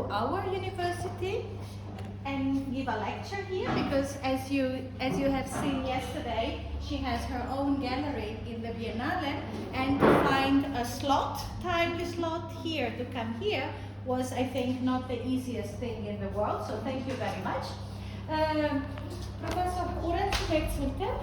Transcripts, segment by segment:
to our university and give a lecture here, because as you have seen yesterday, she has her own gallery in the Biennale, and to find a timely slot here to come here was, I think, not the easiest thing in the world, so thank you very much. Professor Orna Tsultem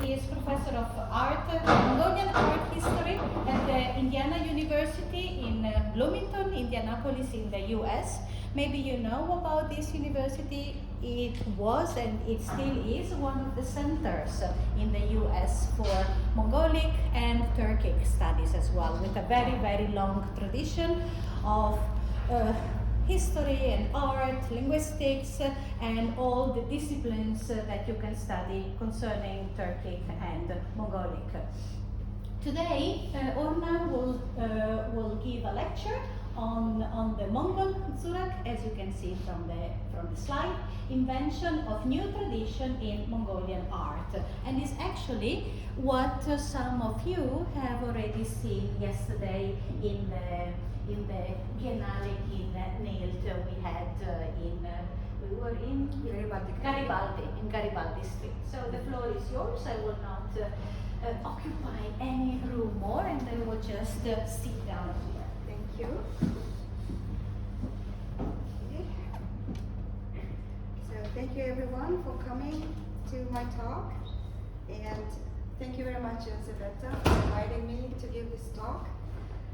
is professor of art, Mongolian art history at the Indiana University in Bloomington, Indianapolis in the US. Maybe you know about this university. It was and it still is one of the centers in the US for Mongolic and Turkic studies as well, with a very, very long tradition of history and art, linguistics, and all the disciplines that you can study concerning Turkic and Mongolic. Today, Orna will give a lecture on the Mongol ZURAG, as you can see from the slide, Invention of New Tradition in Mongolian Art. And is actually what some of you have already seen yesterday in the Biennale in Neilt we had we were in Garibaldi Street. So the floor is yours. I will not occupy any room more, and I will just sit down here. Thank you. Okay. So thank you everyone for coming to my talk, and thank you very much, Elizabeth, for inviting me to give this talk.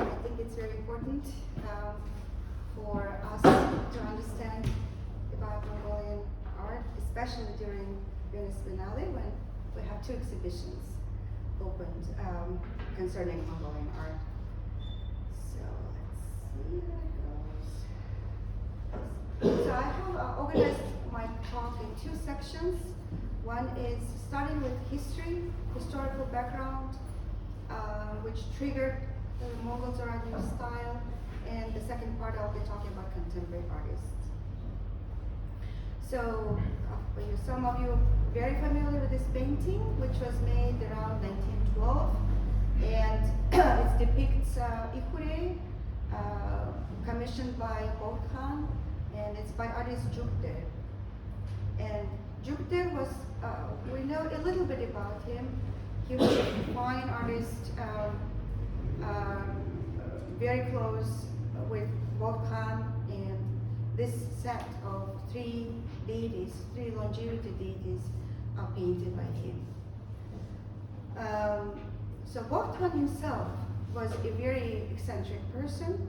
I think it's very important for us to understand about Mongolian art, especially during Venice Biennale, when we have two exhibitions opened concerning Mongolian art. So let's see how it goes. So I have organized my talk in two sections. One is starting with historical background, which triggered the Mongol ZURAG new style, and the second part I'll be talking about contemporary artists. So some of you are very familiar with this painting, which was made around 1912, and it depicts Ikure, commissioned by Khan, and it's by artist Jukder. And Jukder was, we know a little bit about him. He was a fine artist, very close with Khan, and this set of three longevity deities are painted by him. So Khan himself was a very eccentric person.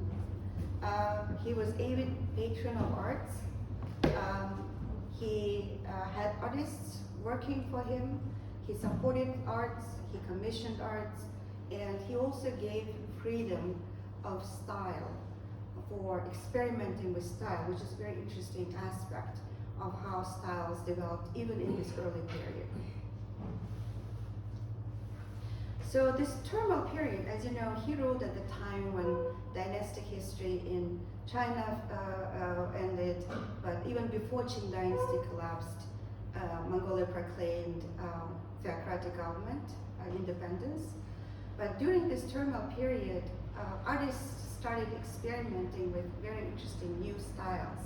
He was avid patron of arts. He had artists working for him. He supported arts, he commissioned arts, and he also gave freedom of style for experimenting with style, which is a very interesting aspect of how styles developed even in this early period. So this terminal period, as you know, he ruled at the time when dynastic history in China ended, but even before Qing dynasty collapsed, Mongolia proclaimed theocratic government, independence. But during this terminal period, artists started experimenting with very interesting new styles,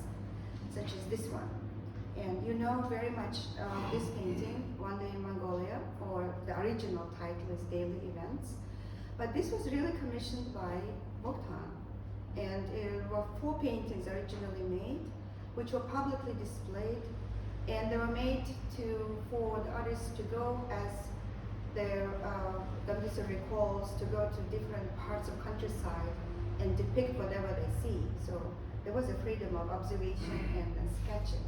such as this one. And you know very much this painting, One Day in Mongolia, or the original title is Daily Events. But this was really commissioned by Khan. And there were 4 paintings originally made, which were publicly displayed. And they were made for the artists to go, as their Damdisa recalls, to go to different parts of countryside and depict whatever they see. So there was a freedom of observation and sketching.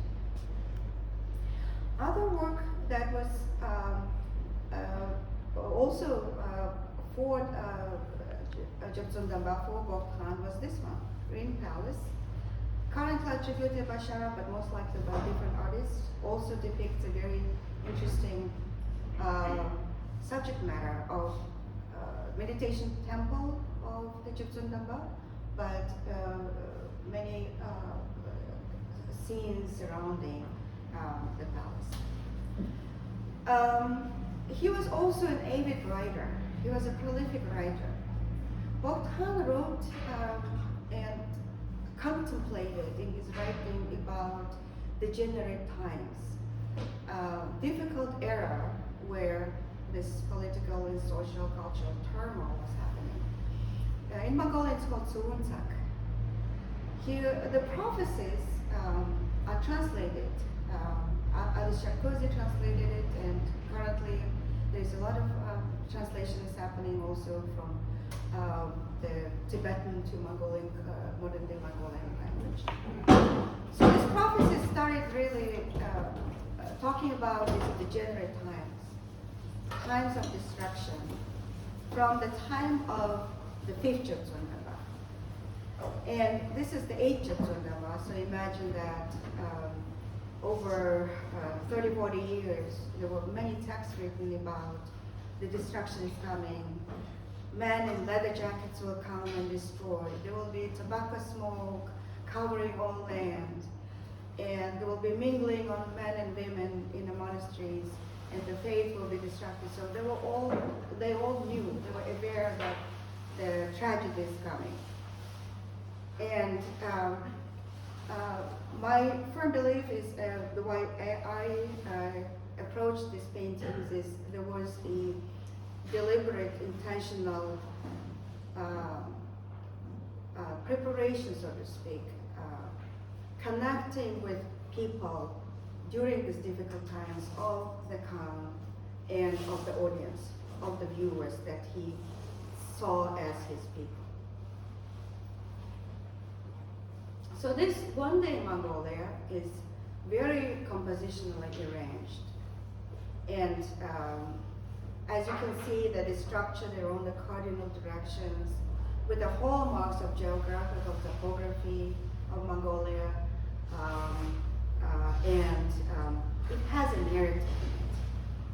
Other work that was also for Jobsundamba for Khan was this one, Green Palace. Currently attributed by Shara, but most likely by different artists, also depicts a very interesting subject matter of meditation temple of the Jobsundamba, but many scenes surrounding the palace. He was also an avid writer. He was a prolific writer. Khan wrote and contemplated in his writing about degenerate times, difficult era where this political and social cultural turmoil was happening. In Mongolian, it's called Zurag. Here, the prophecies are translated. Ali Sharkozy translated it, and currently there's a lot of translations happening also from the Tibetan to Mongolian, modern-day Mongolian language. So this prophecy started really talking about these degenerate times of destruction, from the time of the 5th Jetsundawa. And this is the 8th Jetsundawa, so imagine that over 30, 40 years, there were many texts written about the destruction is coming. Men in leather jackets will come and destroy. There will be tobacco smoke covering all land. And there will be mingling of men and women in the monasteries, and the faith will be destructed. So they all knew, they were aware that the tragedy is coming. And my firm belief is the way I approach these paintings is there was a deliberate, intentional preparation, so to speak, connecting with people during these difficult times of the Khan and of the audience, of the viewers that he saw as his people. So this One Day in Mongolia is very compositionally arranged. And as you can see that it's structured around the cardinal directions with the hallmarks of geographical topography of Mongolia, and it has a narrative.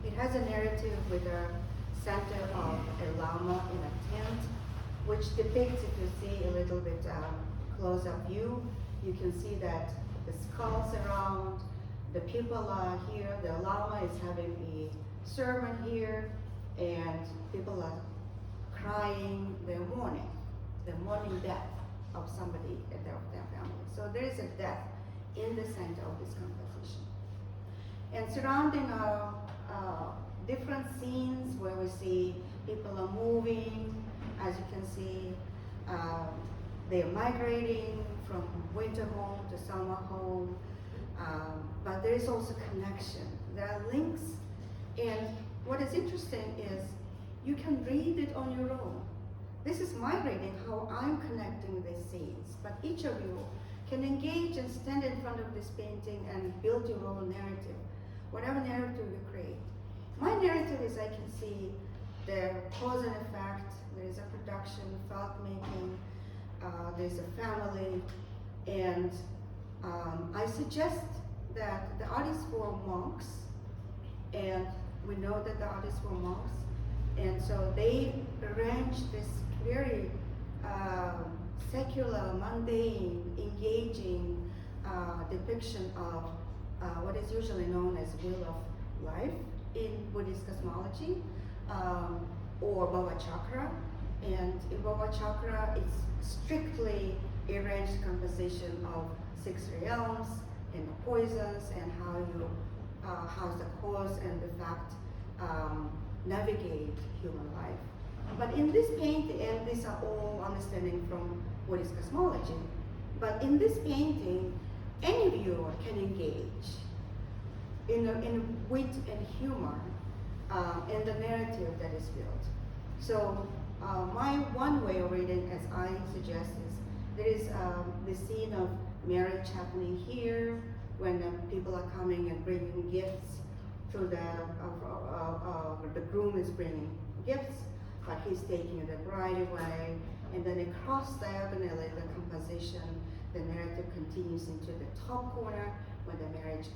It has a narrative with a center of a lama in a tent, which depicts, if you see a little bit close-up view, you can see that the skulls around, the people are here, the lama is having a sermon here, and people are crying, they're mourning death of somebody in their family. So there is a death in the center of this composition. And surrounding are different scenes where we see people are moving, as you can see, they're migrating from winter home to summer home, but there is also connection. There are links, and what is interesting is you can read it on your own. This is my reading, how I'm connecting these scenes, but each of you can engage and stand in front of this painting and build your own narrative, whatever narrative you create. My narrative is I can see the cause and effect, there is a production, felt making, there's a family, and I suggest that the artists were monks, and we know that the artists were monks, and so they arranged this very secular, mundane, engaging depiction of what is usually known as wheel of life in Buddhist cosmology, or Bhava Chakra. And in Bhava Chakra, it's strictly arranged composition of 6 realms and the poisons and how you, how's the cause and the fact navigate human life. But in this painting, and these are all understanding from Buddhist cosmology, but in this painting, any viewer can engage in wit and humor in the narrative that is built. So my one way of reading, as I suggest, is there is the scene of marriage happening here when people are coming and bringing gifts to the groom is bringing gifts, but he's taking the bride away, and then across diagonally the composition, the narrative continues into the top corner when the marriage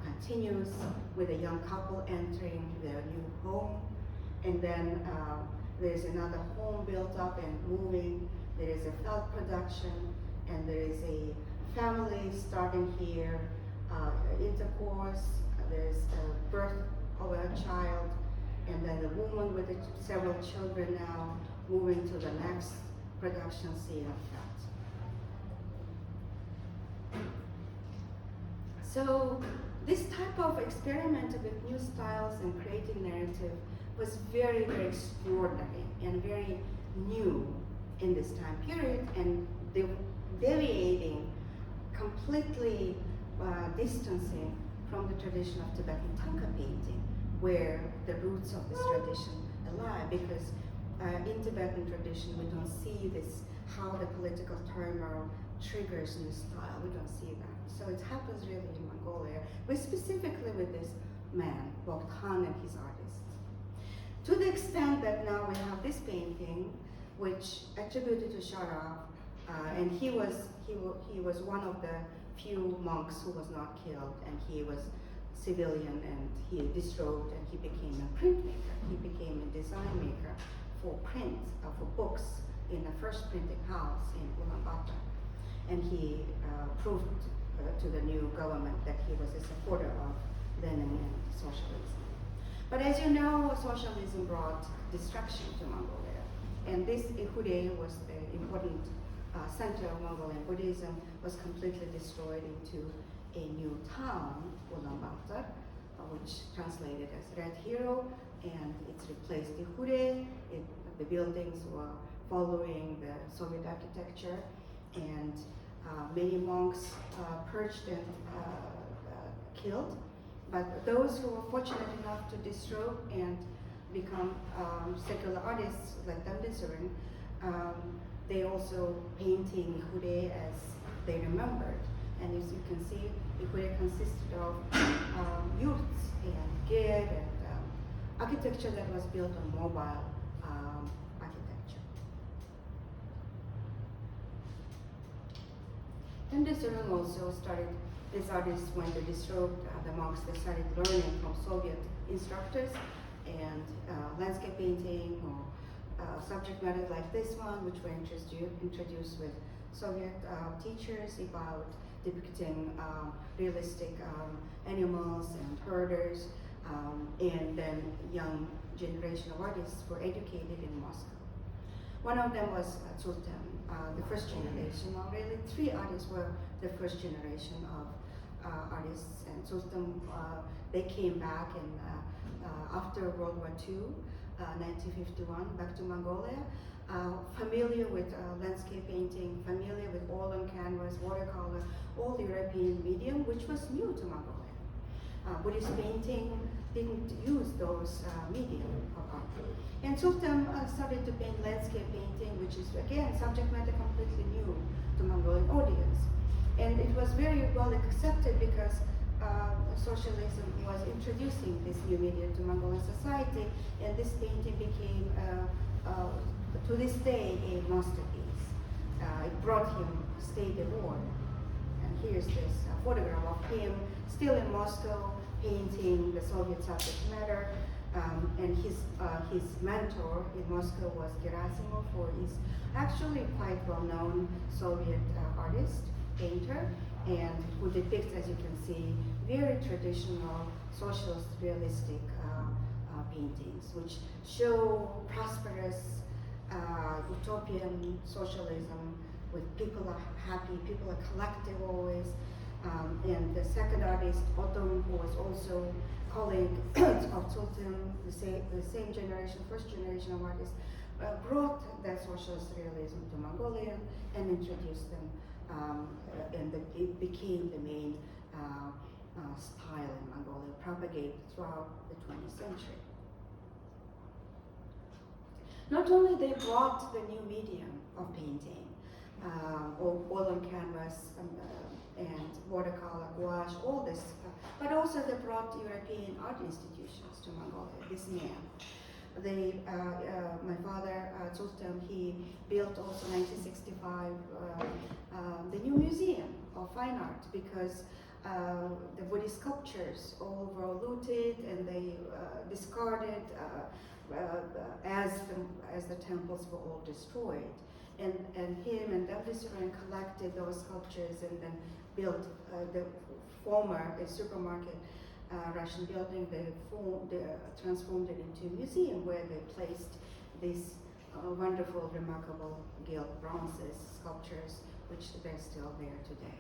continues with a young couple entering their new home, and then there's another home built up and moving. There is a felt production, and there is a family starting here, intercourse, there's a birth of a child, and then the woman with several children now moving to the next production scene of that. So this type of experiment with new styles and creating narrative was very, very extraordinary and very new in this time period, and deviating, completely distancing from the tradition of Tibetan Tanka painting, where the roots of this tradition lie, because in Tibetan tradition we don't see this, how the political turmoil triggers new style. We don't see that. So it happens really in Mongolia, but specifically with this man, Bogdan, and his artists. To the extent that now we have this painting, which attributed to Sharaf, and he was one of the few monks who was not killed, and he was civilian, and he disrobed, and he became a printmaker. He became a design maker for print, for books in the first printing house in Ulaanbaatar. And he proved to the new government that he was a supporter of Lenin and socialism. But as you know, socialism brought destruction to Mongolia. And this Ikure was the important center of Mongolian Buddhism, was completely destroyed into a new town, Ulaanbaatar, which translated as Red Hero, and it's replaced Ikure. The buildings were following the Soviet architecture, and many monks purged and killed. But those who were fortunate enough to disrobe and become secular artists like Damdeseren, they also painting Ikure as they remembered. And as you can see, Ikure consisted of yurts and gear and architecture that was built on mobile architecture. Damdeseren also started, these artists, when they disrobed the monks, they started learning from Soviet instructors, and landscape painting or subject matter like this one, which were introduced with Soviet teachers about depicting realistic animals and herders, and then young generation of artists were educated in Moscow. One of them was Tsultem, the first generation. Now really, three artists were the first generation of artists, and Tsultem, they came back in, after World War II, 1951, back to Mongolia, familiar with landscape painting, familiar with oil on canvas, watercolor, all the European medium, which was new to Mongolia. Buddhist painting didn't use those medium of art. And Tsultem started to paint landscape painting, which is, again, subject matter completely new to Mongolian audience. And it was very well accepted because socialism was introducing this new medium to Mongolian society, and this painting became, to this day, a masterpiece. It brought him State Award. And here's this photograph of him still in Moscow painting the Soviet subject matter. And his mentor in Moscow was Gerasimov, who is actually quite well-known Soviet artist, painter, and who depicts, as you can see, very traditional socialist realistic paintings, which show prosperous utopian socialism with people are happy, people are collective always. And the second artist, Otom, who was also colleague of Tsultem, the same generation, first generation of artists, brought that socialist realism to Mongolia and introduced them, and it became the main style in Mongolia, propagated throughout the 20th century. Not only they brought the new medium of painting, oil on canvas, and watercolor, gouache, all this, but also they brought European art institutions to Mongolia, this man. My father, Tsultem, he built also 1965 the new museum of fine art, because the Buddhist sculptures all were looted and they discarded as the temples were all destroyed. And him and Damdeseren collected those sculptures and then built the former supermarket Russian building. They transformed it into a museum where they placed these wonderful, remarkable gilt bronzes, sculptures, which they're still there today.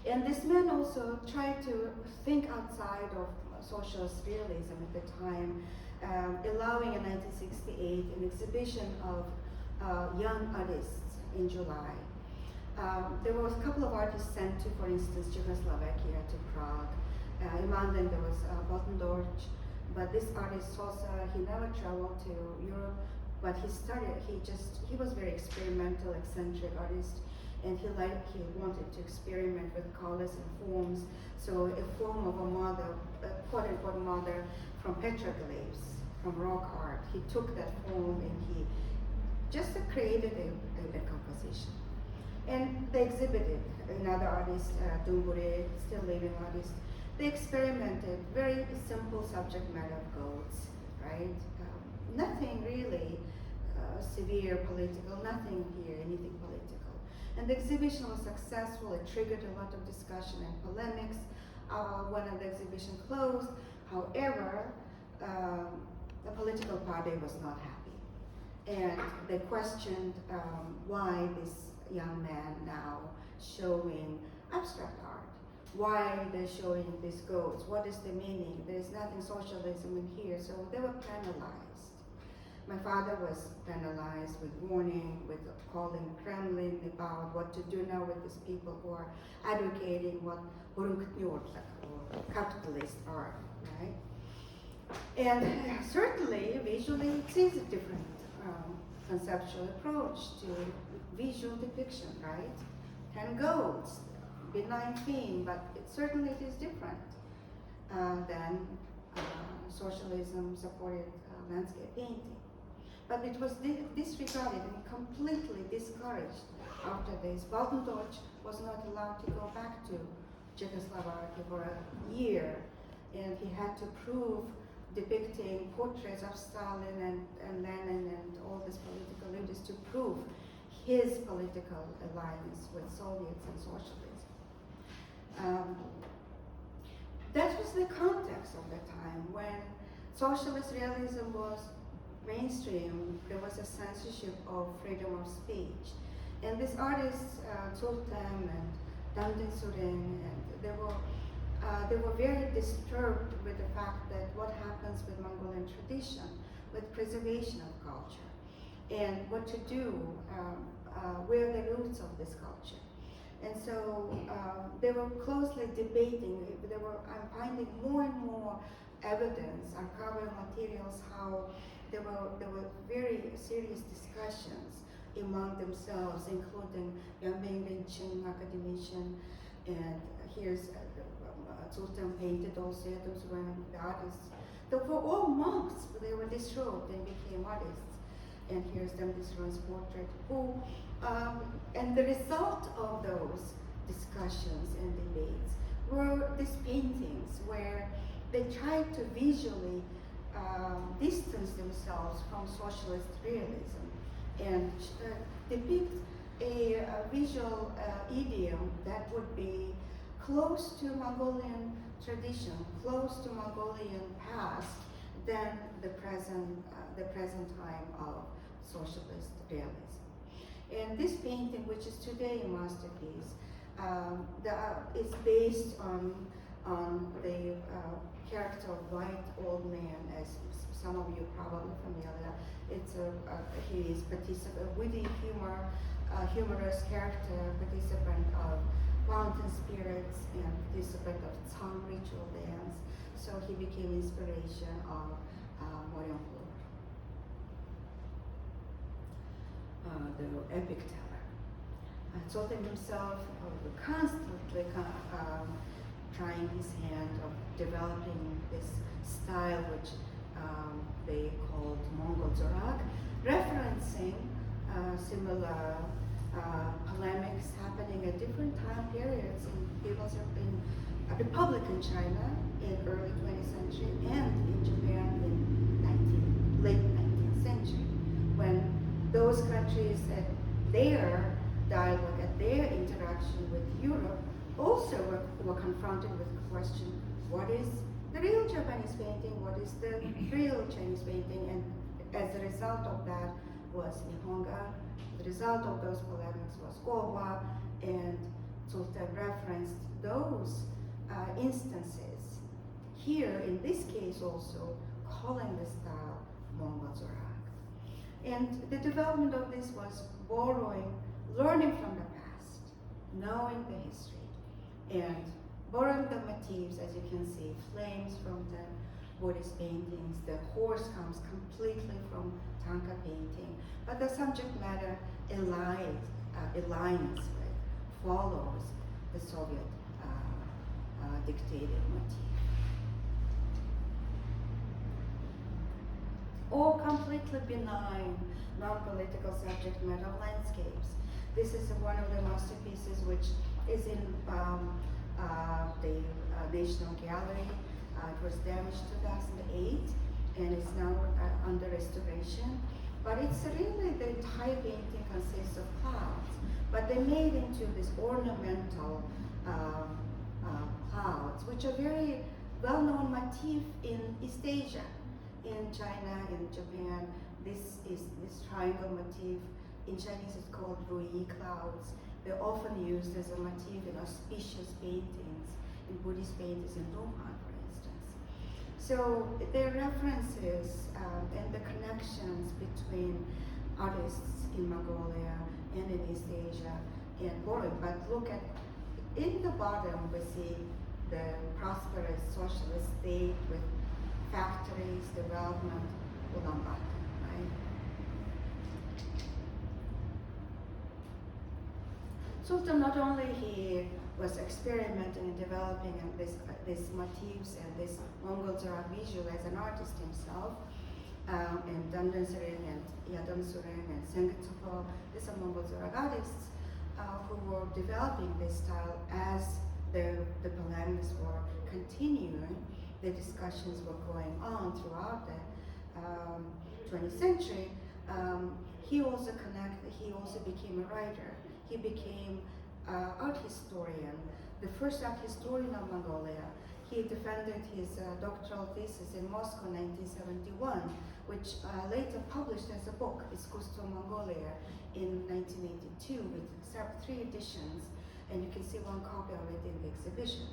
And this man also tried to think outside of socialist realism at the time, allowing in 1968 an exhibition of young artists in July. There was a couple of artists sent to, for instance, Czechoslovakia, to Prague. Among them there was Botendorch, but this artist Sosa, he never traveled to Europe, but he was very experimental, eccentric artist, and he wanted to experiment with colors and forms. So a form of a mother, a quote-unquote mother from petroglyphs, from rock art, he took that form and he just created a composition. And they exhibited another artist, Dumbure, still living artist. They experimented, very simple subject matter of goats, right? Nothing really severe political, nothing here, anything political. And the exhibition was successful. It triggered a lot of discussion and polemics when the exhibition closed. However, the political party was not happy. And they questioned why this young man now showing abstract art. Why they're showing these goats? What is the meaning? There's nothing socialism in here. So they were penalized. My father was penalized with warning, with calling Kremlin about what to do now with these people who are advocating what or capitalist art, right? And certainly, visually, it is a different conceptual approach to visual depiction, right? 10 goats, benign theme, but certainly it is different than socialism supported landscape painting. But it was disregarded and completely discouraged after this. Botendorch was not allowed to go back to Czechoslovakia for a year, and he had to prove depicting portraits of Stalin and Lenin and all these political leaders to prove his political alliance with Soviets and socialism. That was the context of the time when socialist realism was mainstream. There was a censorship of freedom of speech. And these artists, Tsultem and Surin, and they were very disturbed with the fact that what happens with Mongolian tradition, with preservation of culture, and what to do, where are the roots of this culture. And so they were closely debating. I'm finding more and more evidence, uncovering materials, how there were very serious discussions among themselves, including Invention, academician, and here's Tsultem painted also, the artists. They were all monks, but they were disrobed and became artists. And here's Disron's portrait, and the result of those discussions and debates were these paintings where they tried to visually distance themselves from socialist realism and depict a visual idiom that would be close to Mongolian tradition, close to Mongolian past than the present time of socialist realism. And this painting, which is today a masterpiece, is based on the character of White Old Man, as some of you probably familiar. He is a witty humorous character, participant of mountain spirits and participant of Tsang ritual dance. So he became inspiration of Mongol, the epic teller. Tsultem himself constantly trying his hand of developing this style which they called Mongol ZURAG, referencing similar polemics happening at different time periods in Republican China in early 20th century and in Japan in late 19th century, when those countries at their dialogue, at their interaction with Europe, also were confronted with the question, what is the real Japanese painting, what is the real Chinese painting, and as a result of that was Nihonga. The result of those polemics was Owa, and Tsultem referenced those instances. Here, in this case also, calling the style Mongol ZURAG. And the development of this was learning from the past, knowing the history, and borrowing the motifs, as you can see, flames from the Buddhist paintings, the horse comes completely from Tanka painting, but the subject matter aligns with, follows the Soviet dictated motif. Or completely benign, non-political subject matter landscapes. This is one of the masterpieces which is in the National Gallery. It was damaged 2008 and it's now under restoration. But it's really, the entire painting consists of clouds, but they made into this ornamental clouds, which are very well-known motif in East Asia. In China, in Japan, this triangle motif. In Chinese, it's called Rui clouds. They're often used as a motif in auspicious paintings, in Buddhist paintings in Dolfin, for instance. So their references and the connections between artists in Mongolia and in East Asia and borrowing. But look at, in the bottom, we see the prosperous socialist state with factories, development, Ulaanbaatar, right? Sultan, not only he was experimenting and developing these motifs and this Mongol ZURAG visual as an artist himself, and Dandan Sereng and Yadan Sureng and Sengetsupo, these are Mongol ZURAG artists who were developing this style as the polemics were continuing. The discussions were going on throughout the 20th century. He also became a writer. He became art historian, the first art historian of Mongolia. He defended his doctoral thesis in Moscow in 1971, which later published as a book, Искусство Mongolia, in 1982 with 3 editions, and you can see one copy of it in the exhibition.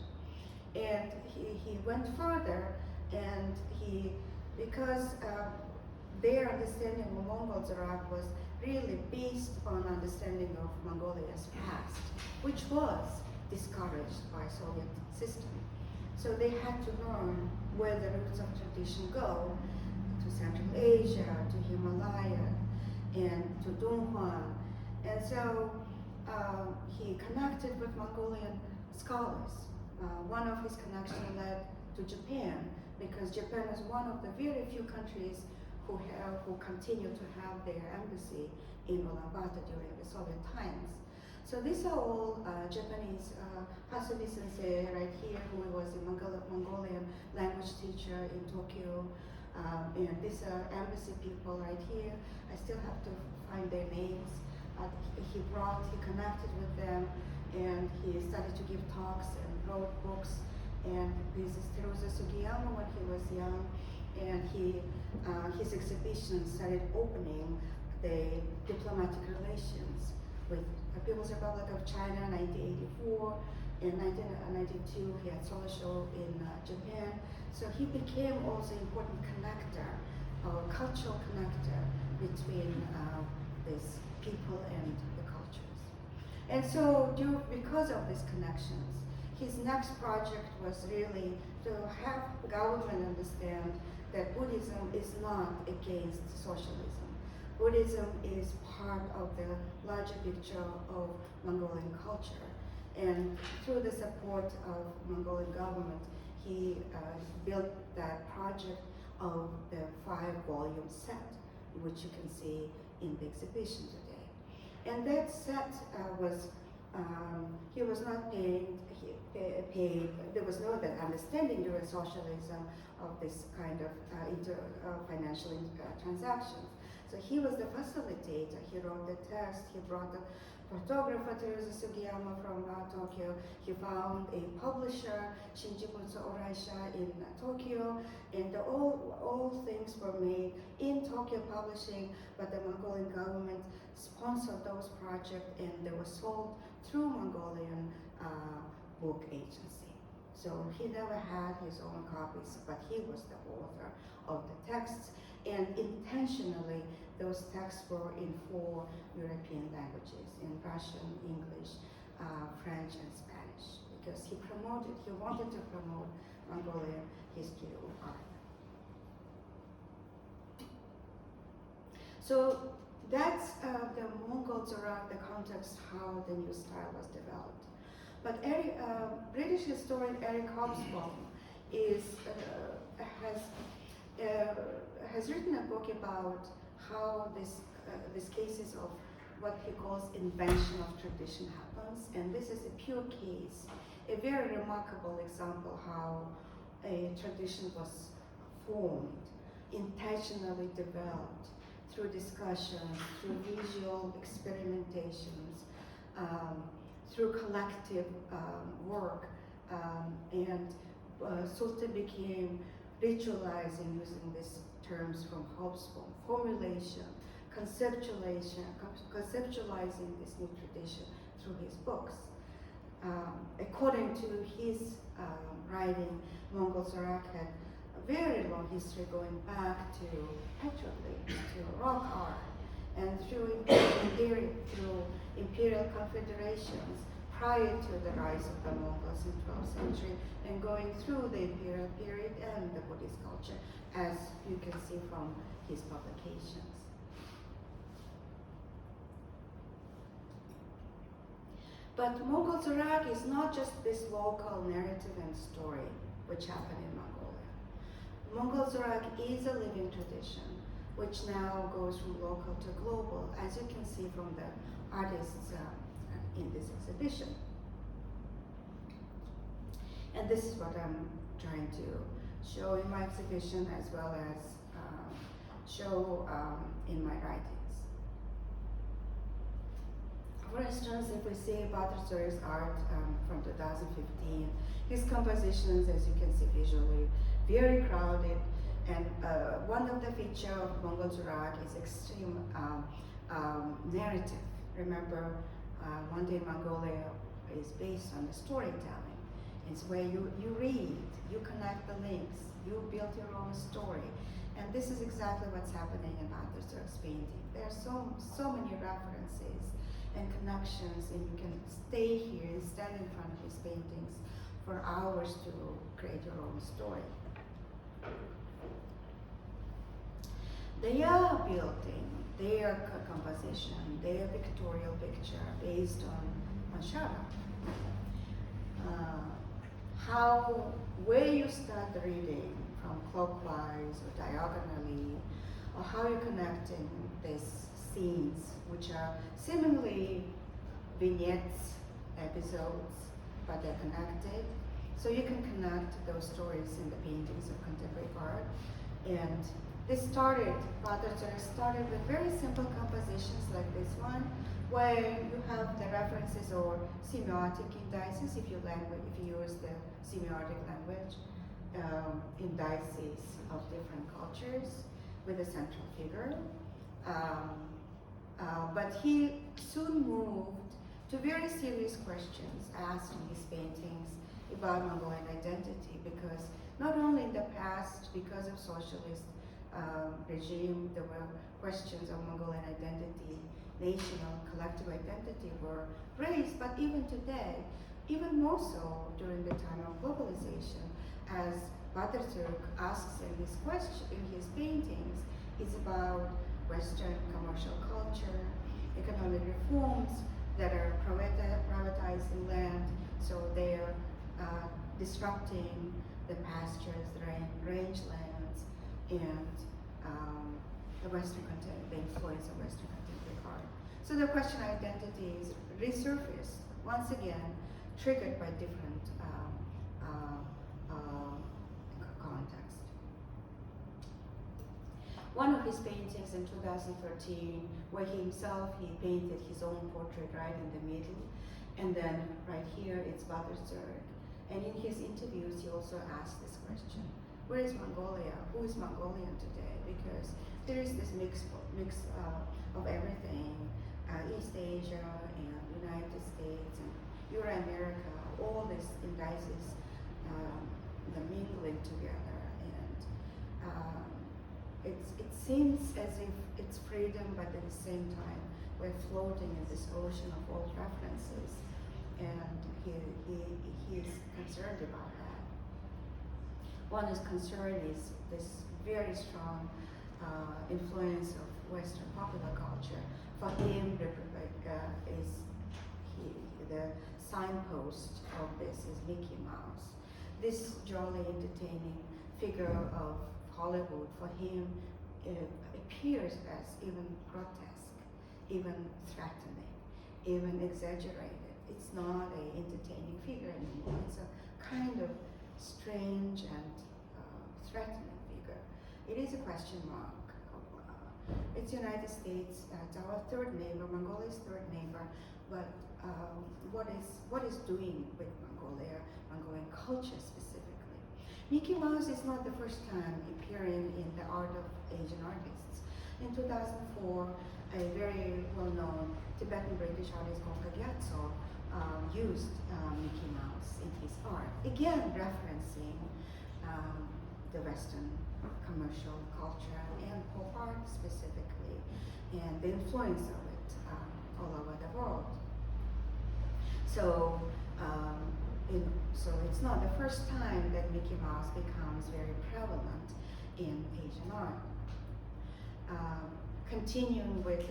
And he went further, and because their understanding of Mongol ZURAG was really based on understanding of Mongolia's past, which was discouraged by Soviet system. So they had to learn where the roots of tradition go, to Central Asia, to Himalaya, and to Dunhuang. And so he connected with Mongolian scholars. One of his connections led to Japan, because Japan is one of the very few countries who continue to have their embassy in Ulaanbaatar during the Soviet times. So these are all Japanese. Hasumi Sensei right here, who was a Mongolian language teacher in Tokyo, and these are embassy people right here. I still have to find their names. He connected with them, and he started to give talks and wrote books. And this is Teruza Sugiyama when he was young, and his exhibition started opening the diplomatic relations with the People's Republic of China in 1984. In 1992, he had solo show in Japan. So he became also an important connector, cultural connector between these people and the cultures. And so because of these connections, his next project was really to have the government understand that Buddhism is not against socialism. Buddhism is part of the larger picture of Mongolian culture. And through the support of Mongolian government, he built that project of the 5-volume set, which you can see in the exhibition today. And that set he was not paid, there was no understanding during socialism of this kind of financial transactions. So he was the facilitator. He wrote the text, he brought the photographer Teruza Sugiyama from Tokyo. He found a publisher, Shinjibutsu Oraisha in Tokyo, and all things were made in Tokyo publishing, but the Mongolian government sponsored those projects, and they were sold through Mongolian book agency. So he never had his own copies, but he was the author of the texts, and intentionally those texts were in 4 European languages, in Russian, English, French, and Spanish, because he wanted to promote Mongolian history of art. So that's the Mongol ZURAG, the context how the new style was developed. But British historian Eric Hobsbawm has written a book about how these cases of what he calls invention of tradition happens, and this is a pure case, a very remarkable example how a tradition was formed, intentionally developed through discussions, through visual experimentations, through collective work, and Tsultem became ritualizing, using these terms from Hobsbawm, formulation, conceptualizing this new tradition through his books. According to his writing, Mongol ZURAG had a very long history going back to petroglyphs, to rock art, and through imperial confederations prior to the rise of the Mongols in 12th century, and going through the imperial period and the Buddhist culture, as you can see from his publications. But Mongol ZURAG is not just this local narrative and story which happened in Mongolia. Mongol ZURAG is a living tradition which now goes from local to global, as you can see from the artists in this exhibition. And this is what I'm trying to show in my exhibition, as well as show in my writings. For instance, if we see Zurag's art from 2015, his compositions, as you can see visually, very crowded, and one of the features of Mongol ZURAG is extreme narrative. Remember, One Day in Mongolia is based on the storytelling. It's where you read, you connect the links, you build your own story. And this is exactly what's happening in Zurag's painting. There are so many references and connections, and you can stay here and stand in front of his paintings for hours to create your own story. They are building their composition, their pictorial picture based on Shara. Where you start the reading, from clockwise or diagonally, or how you're connecting these scenes, which are seemingly vignettes, episodes, but they're connected. So you can connect those stories in the paintings of contemporary art. And this started with very simple compositions like this one, where you have the references or semiotic indices, if you use the semiotic language, indices of different cultures with a central figure. But he soon moved to very serious questions asked in his paintings about Mongolian identity, because not only in the past, because of socialist regime, there were questions of Mongolian identity, national, collective identity were raised, but even today, even more so during the time of globalization, as Zurag asks in his paintings, is about Western commercial culture, economic reforms that are privatizing land, so they're disrupting the pastures, the rangelands, and the influence of Western contemporary art. So the question of identity is resurfaced once again, triggered by different context. One of his paintings in 2013, where he painted his own portrait right in the middle, and then right here it's Zurag. And in his interviews, he also asked this question: where is Mongolia? Who is Mongolian today? Because there is this mix of everything, East Asia and United States and Euro-America, all this indices the mingling together, and it seems as if it's freedom, but at the same time we're floating in this ocean of old references, and he is concerned about that. One is concerned is this very strong influence of Western popular culture. For him, the signpost of this is Mickey Mouse. This jolly, entertaining figure of Hollywood, for him, appears as even grotesque, even threatening, even exaggerated. It's not an entertaining figure anymore. It's a kind of strange and threatening figure. It is a question mark. It's United States, it's our third neighbor, Mongolia's third neighbor, but what is doing with Mongolia, Mongolian culture specifically? Mickey Mouse is not the first time appearing in the art of Asian artists. In 2004, a very well-known Tibetan British artist called Kagyatso used Mickey Mouse in his art, again referencing the Western commercial culture and pop art specifically, and the influence of it all over the world. So, so it's not the first time that Mickey Mouse becomes very prevalent in Asian art. Continuing with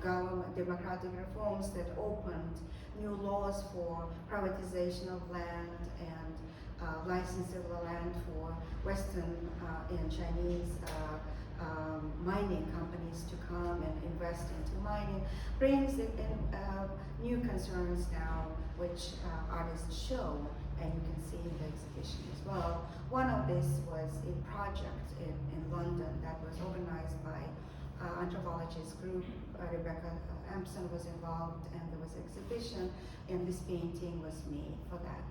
government democratic reforms that opened new laws for privatization of land and licensing of the land for Western and Chinese mining companies to come and invest into mining, brings in new concerns now, which artists show, and you can see in the exhibition as well. One of this was a project in London that was organized by anthropologist group. Rebecca Empson was involved, and there was an exhibition, and this painting was made for that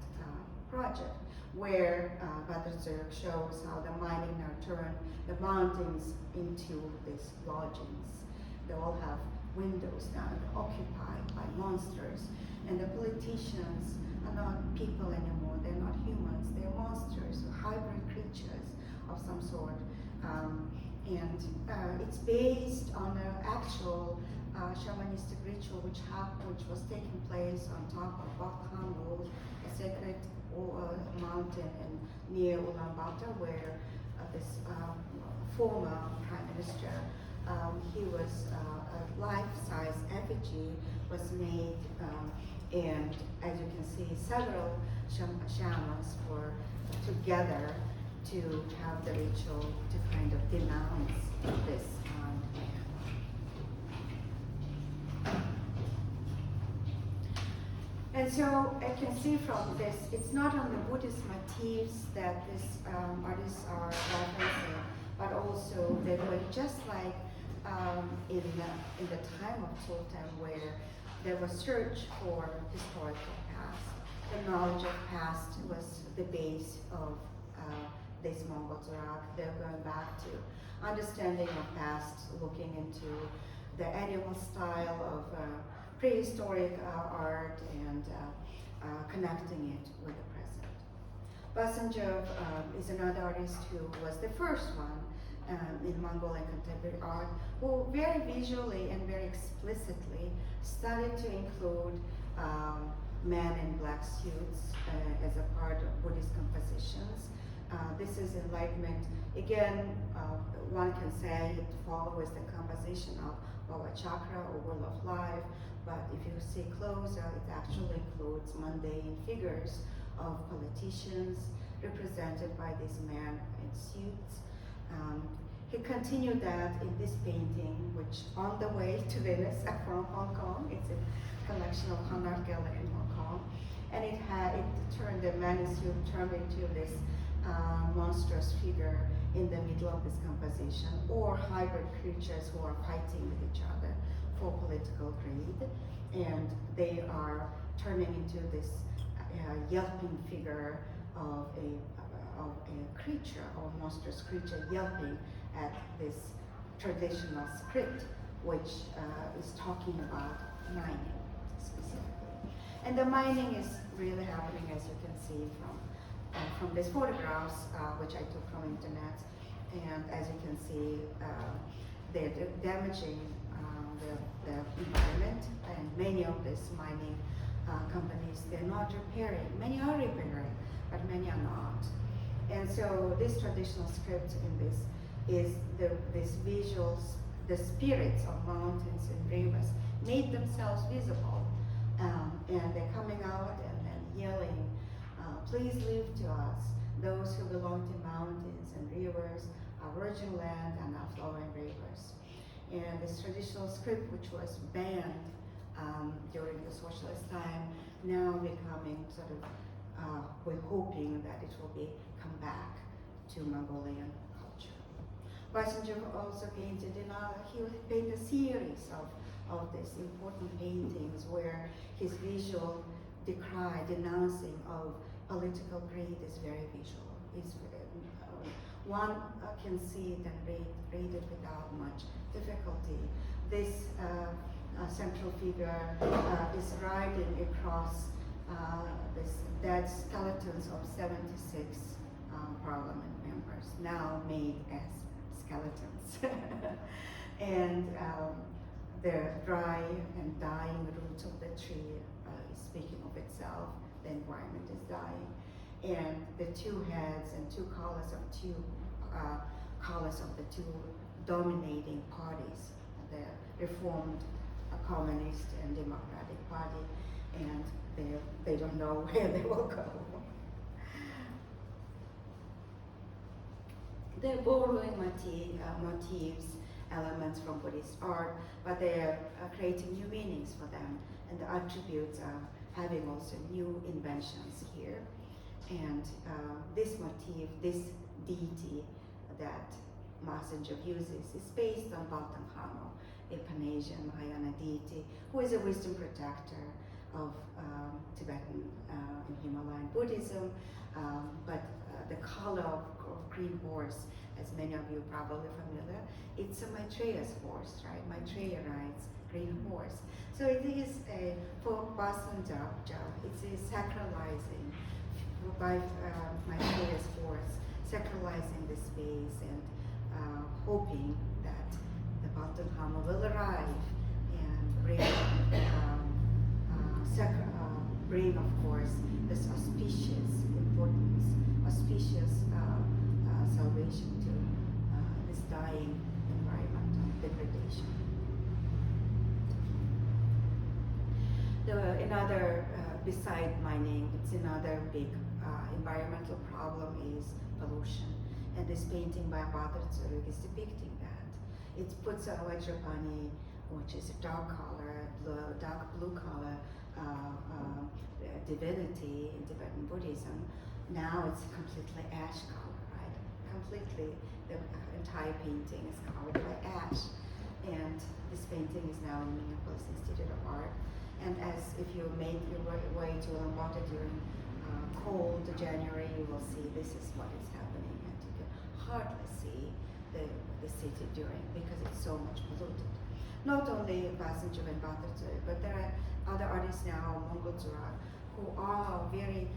project, where ZURAG shows how the mining now turned the mountains into these lodgings. They all have windows now, occupied by monsters, and the politicians are not people anymore. They're not humans. They're monsters, hybrid creatures of some sort. And it's based on an actual shamanistic ritual which was taking place on top of Bakhmut, a sacred mountain near Ulaanbaatar, where this former prime minister, he was a life-size effigy was made, and as you can see, several shamans were together to have the ritual to kind of denounce this man. And so I can see from this, it's not only Buddhist motifs that these artists are referencing, but also they were just like in the time of Tsultem, where there was search for historical past. The knowledge of past was the base of this Mongol ZURAG. They're going back to understanding of past, looking into the animal style of prehistoric art and connecting it with the present. Basanjev is another artist who was the first one in Mongolian contemporary art, who very visually and very explicitly started to include men in black suits as a part of Buddhist compositions. This is enlightenment. Again, one can say it follows the composition of Bhava Chakra or Wheel of Life, but if you see closer, it actually includes mundane figures of politicians represented by these men in suits. He continued that in this painting, which on the way to Venice from Hong Kong, it's a collection of Han Art Gallery in Hong Kong, and it turned the man in suit turned into this monstrous figure in the middle of this composition, or hybrid creatures who are fighting with each other for political greed, and they are turning into this yelping figure of a creature, or a monstrous creature yelping at this traditional script, which is talking about mining specifically. And the mining is really happening, as you can see from these photographs, which I took from internet. And as you can see, they're damaging the environment, and many of these mining companies, they're not repairing. Many are repairing, but many are not. And so this traditional script in this is these visuals, the spirits of mountains and rivers made themselves visible. And they're coming out and then yelling, please leave to us, those who belong to mountains and rivers, our virgin land and our flowing rivers. And this traditional script, which was banned during the socialist time, now becoming sort of, we're hoping that it will come back to Mongolian culture. Basanjev also painted he painted a series of these important paintings where his visual decry, denouncing of political greed is very visual. It's one can see it and read it without much difficulty. This central figure is riding across this dead skeletons of 76 parliament members, now made as skeletons. And the dry and dying roots of the tree is speaking of itself. The environment is dying. And the two heads and two colors of the two dominating parties, the Reformed Communist and Democratic Party, and they don't know where they will go. They're borrowing motifs, elements from Buddhist art, but they're creating new meanings for them, and the attributes are having also new inventions here. And this motif, this deity that Basanjev uses is based on Baltanhamo, a Panasian Mahayana deity who is a wisdom protector of Tibetan and Himalayan Buddhism. But the color of green horse, as many of you are probably familiar, it's a Maitreya's horse, right? Maitreya rides green horse. So it is for Basanjev, it's a sacralizing by Maitreya's horse, sacralizing the space and hoping that the Baltanhamo will arrive and bring, of course, this auspicious importance, auspicious salvation to this dying environment of degradation. Another, beside mining, it's another big environmental problem is pollution. And this painting by Orna Tsultem is depicting that. It puts a Vajrapani, which is a dark blue color divinity in Tibetan Buddhism. Now it's completely ash color, right? Completely, the entire painting is colored by ash. And this painting is now in Indianapolis Institute of Art. And as if you make your way to Ulaanbaatar during cold January, you will see this is what is happening, and you can hardly see the city during, because it's so much polluted. Not only Basanjev and Orna, but there are other artists now, MONGOL ZURAG, who are very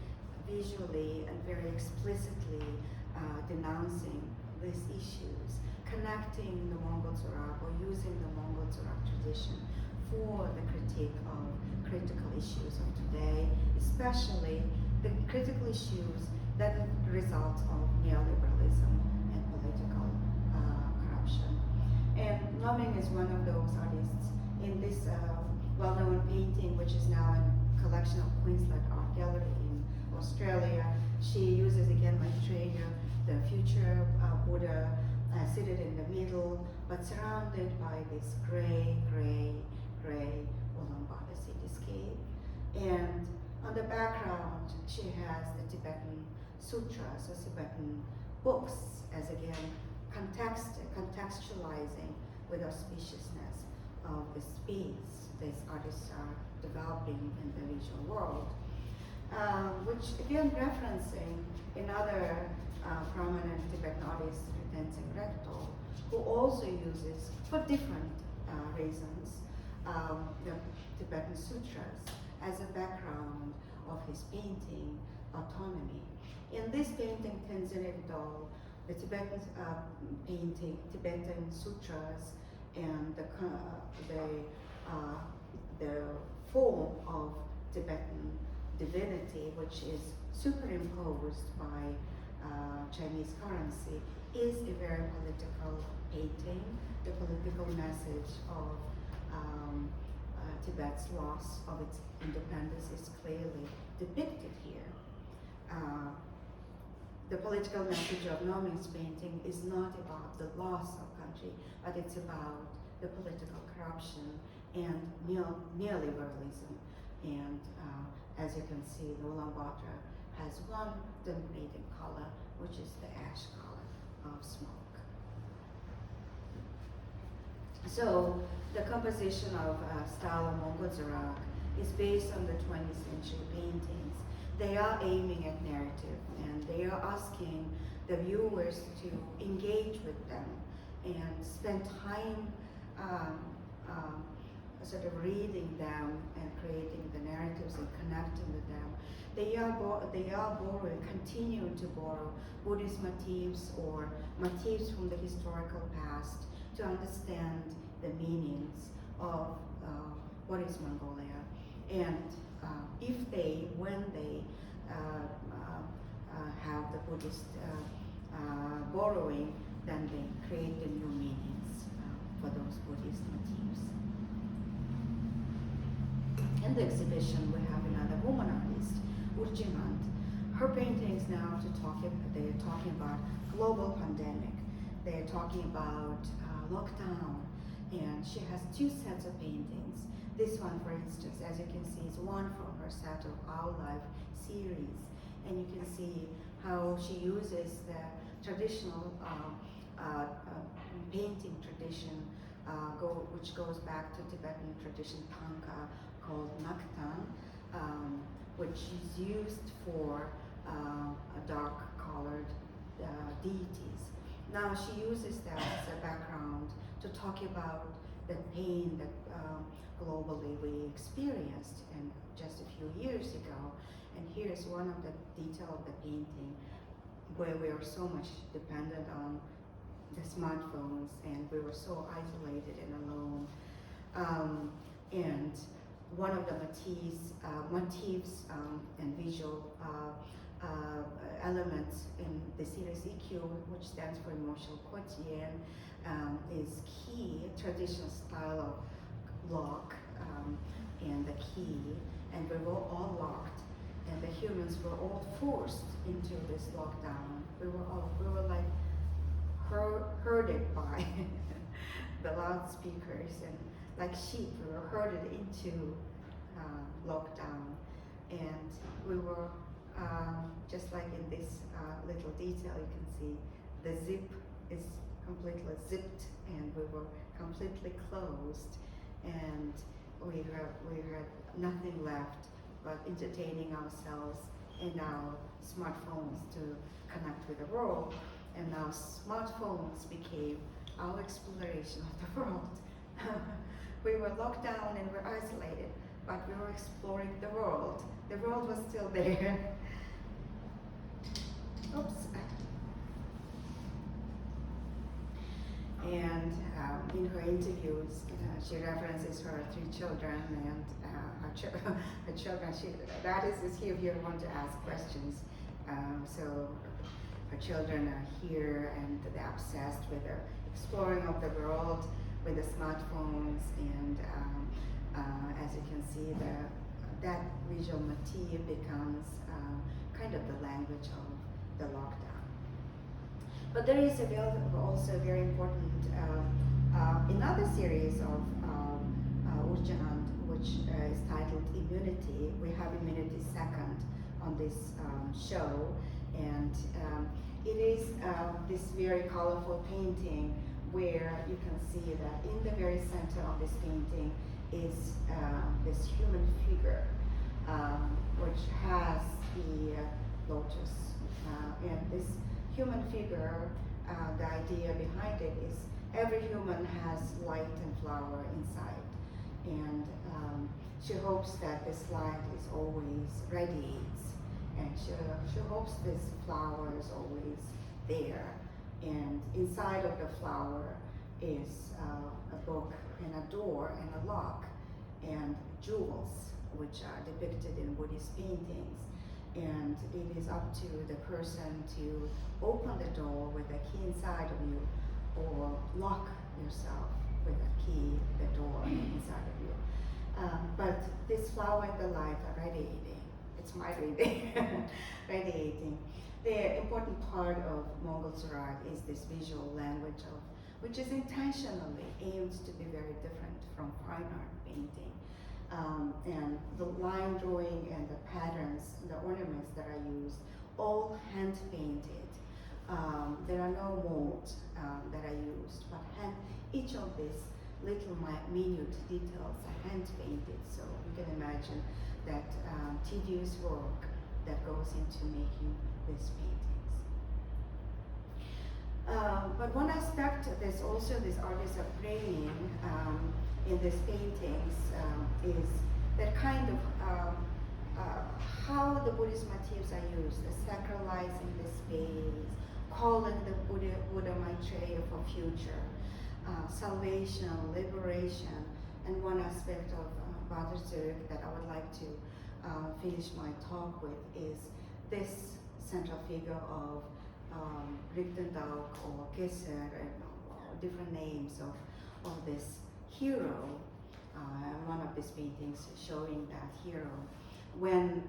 visually and very explicitly denouncing these issues, connecting the MONGOL ZURAG or using the MONGOL ZURAG tradition for the critique of critical issues of today, especially the critical issues that are the result of neoliberalism and political corruption. And Noming is one of those artists in this well-known painting, which is now in collection of Queensland Art Gallery in Australia. She uses again Maitreya, the future Buddha, seated in the middle, but surrounded by this gray Ulaanbaatar cityscape. And on the background, she has the Tibetan sutras, or Tibetan books, as again contextualizing with auspiciousness of the space these artists are developing in the visual world. Which again referencing another prominent Tibetan artist, Tenzin Recto, who also uses, for different reasons, the Tibetan sutras as a background of his painting, Autonomy. In this painting, Tenzin doll, the Tibetan painting, Tibetan sutras, and the form of Tibetan divinity, which is superimposed by Chinese currency, is a very political painting. The political message of Tibet's loss of its independence is clearly depicted here. The political message of Noming's painting is not about the loss of country, but it's about the political corruption and neoliberalism. And as you can see, the Ulaanbaatar has one dominating color, which is the ash color of smoke. So the composition of style of Mongol ZURAG is based on the 20th century paintings. They are aiming at narrative, and they are asking the viewers to engage with them and spend time sort of reading them and creating the narratives and connecting with them. They are borrowing, continuing to borrow Buddhist motifs or motifs from the historical past to understand the meanings of what is Mongolia. And when they have the Buddhist borrowing, then they create the new meanings for those Buddhist motifs. In the exhibition, we have another woman artist, Urjimant. Her paintings now they're talking about global pandemic. They're talking about lockdown, and she has two sets of paintings. This one, for instance, as you can see, is one from her set of Aula series, and you can see how she uses the traditional painting tradition, which goes back to Tibetan tradition Tanka, called Naktan, which is used for dark-colored deities. Now she uses that as a background to talk about the pain that globally we experienced and just a few years ago. And here's one of the detail of the painting where we are so much dependent on the smartphones and we were so isolated and alone. And one of the motifs and visual elements in the series EQ, which stands for emotional quotient, is key, traditional style of lock and the key, and we were all locked, and the humans were all forced into this lockdown. We were like herded by the loudspeakers, and like sheep, we were herded into lockdown, and we were just like in this little detail, you can see the zip is completely zipped, and we were completely closed, and we had nothing left but entertaining ourselves in our smartphones to connect with the world. And now smartphones became our exploration of the world. We were locked down and were isolated, but we were exploring the world. The world was still there. Oops. And in her interviews, she references her 3 children and her children. That is here if you want to ask questions. So her children are here and they're obsessed with the exploring of the world with the smartphones, and as you can see, that visual motif becomes kind of the language of the lockdown. But there is also a very important another series of Urjahand, which is titled Immunity. We have Immunity second on this show, and it is this very colorful painting where you can see that in the very center of this painting is this human figure, which has the lotus. And this human figure, the idea behind it is every human has light and flower inside. And she hopes that this light is always radiates, and she hopes this flower is always there. And inside of the flower is a book and a door and a lock and jewels, which are depicted in Buddhist paintings. And it is up to the person to open the door with a key inside of you, or lock yourself with a key, the door inside of you. But this flower and the light are radiating. It's my reading, radiating. The important part of Mongol ZURAG is this visual language of, which is intentionally aimed to be very different from fine art painting. And the line drawing and the patterns, the ornaments that are used, all hand painted. There are no molds that are used, but each of these little minute details are hand painted. So you can imagine that tedious work that goes into making these paintings. But one aspect this also these artists are bringing in these paintings is that kind of how the Buddhist motifs are used, sacralizing the space, calling the Buddha Maitreya for future, salvation, liberation. And one aspect of Badr Zurich that I would like to finish my talk with is this central figure of Rigdendauk or Geser, and different names of this hero. One of these paintings showing that hero when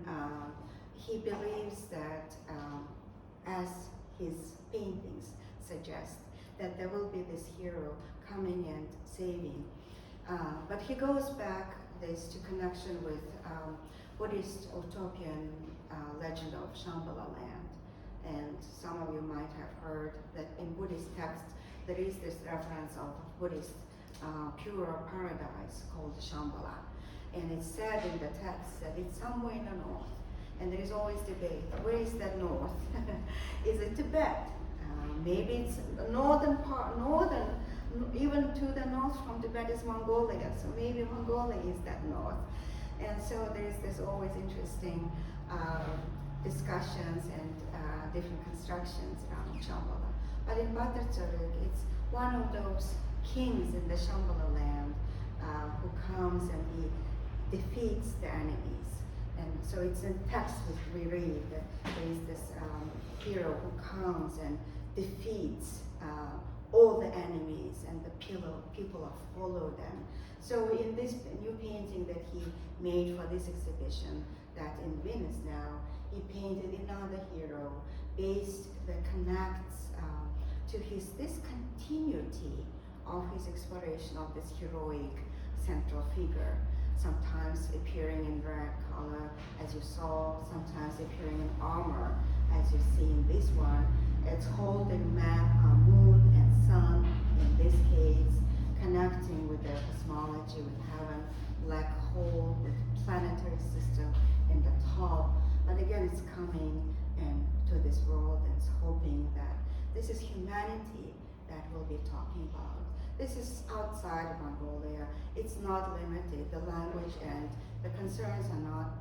he believes that, as his paintings suggest, that there will be this hero coming and saving. But he goes back this to connection with Buddhist utopian legend of Shambhala land. And some of you might have heard that in Buddhist texts there is this reference of Buddhist pure paradise called Shambhala. And it's said in the text that it's somewhere in the north. And there is always debate, where is that north? Is it Tibet? Maybe it's northern part, even to the north from Tibet is Mongolia. So maybe Mongolia is that north. And so there's this always interesting discussions and different constructions around Shambhala. But in Badr Zurich, it's one of those kings in the Shambhala land who comes and he defeats the enemies. And so it's in text which we read that there is this hero who comes and defeats all the enemies, and the people follow them. So in this new painting that he made for this exhibition, that in Venice now, he painted another hero that connects to this continuity of his exploration of this heroic central figure, sometimes appearing in red color, as you saw, sometimes appearing in armor, as you see in this one. It's holding moon and sun in this case, connecting with the cosmology, with heaven, black hole, with planetary system in the top. But again, it's coming to this world and it's hoping that this is humanity that we'll be talking about. This is outside of Mongolia. It's not limited. The language and the concerns are not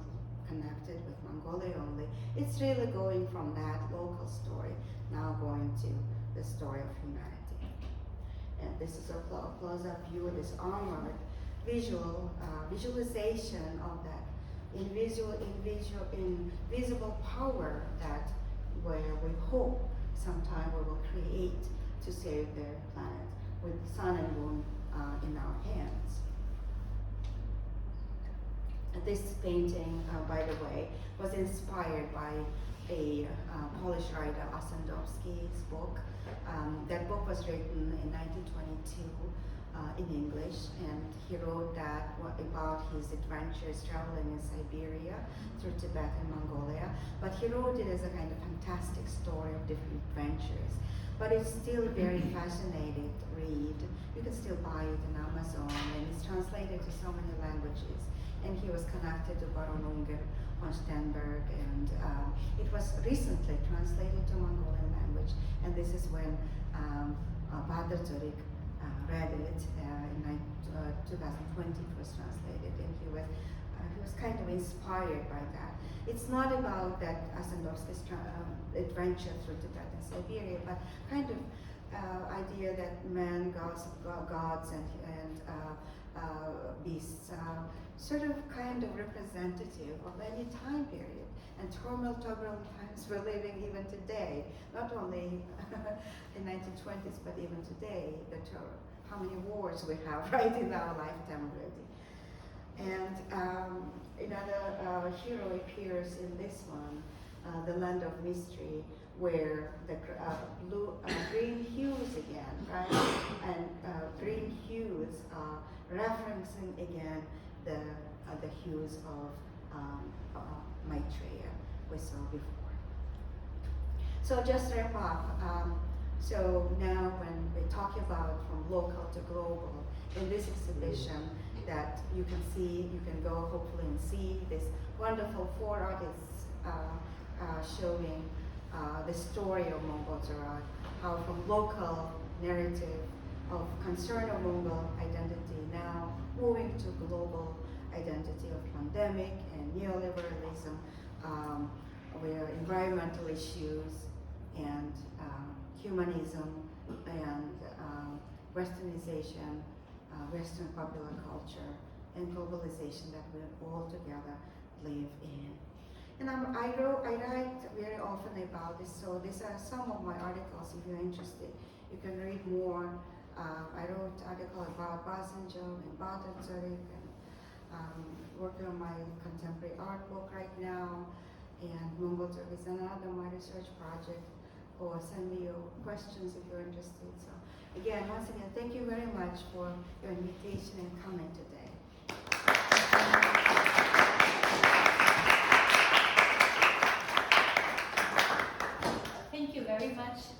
connected with Mongolia only. It's really going from that local story, now going to the story of humanity. And this is a close-up view of this armored visualization of that invisible power that where we hope sometime we will create to save the planet with the sun and moon in our hands. This painting, by the way, was inspired by a Polish writer, Ossendowski's book. That book was written in 1922 in English, and he wrote that about his adventures traveling in Siberia through Tibet and Mongolia. But he wrote it as a kind of fantastic story of different adventures. But it's still very fascinating read. You can still buy it on Amazon, and it's translated to so many languages. And he was connected to Baron Unger von Sternberg, and it was recently translated to Mongolian language. And this is when Badr Zurich read it in 2020. It was translated, and he was he was kind of inspired by that. It's not about that Asandowski's adventure through Tibet and Siberia, but kind of idea that man, gods and beasts, sort of kind of representative of any time period and turbulent times we're living even today, not only in 1920s, but even today, how many wars we have right in our lifetime already. And another hero appears in this one, the Land of Mystery, where the green hues again, right? And green hues are referencing again the hues of Maitreya we saw before. So just wrap up. So now when we're talking about from local to global, in this exhibition that you can see, you can go hopefully and see this wonderful 4 artists showing the story of Mongol ZURAG, how from local narrative of concern of Mongol identity now moving to global identity of pandemic and neoliberalism, where environmental issues and humanism and westernization, Western popular culture and globalization that we all together live in. And I write very often about this, so these are some of my articles. If you're interested, you can read more. I wrote an article about Basenjo and Badenzurik, and working on my contemporary art book right now, and Mongol Turk is another my research project, or send me your questions if you're interested. So again, once again, thank you very much for your invitation and coming today. Thank you very much.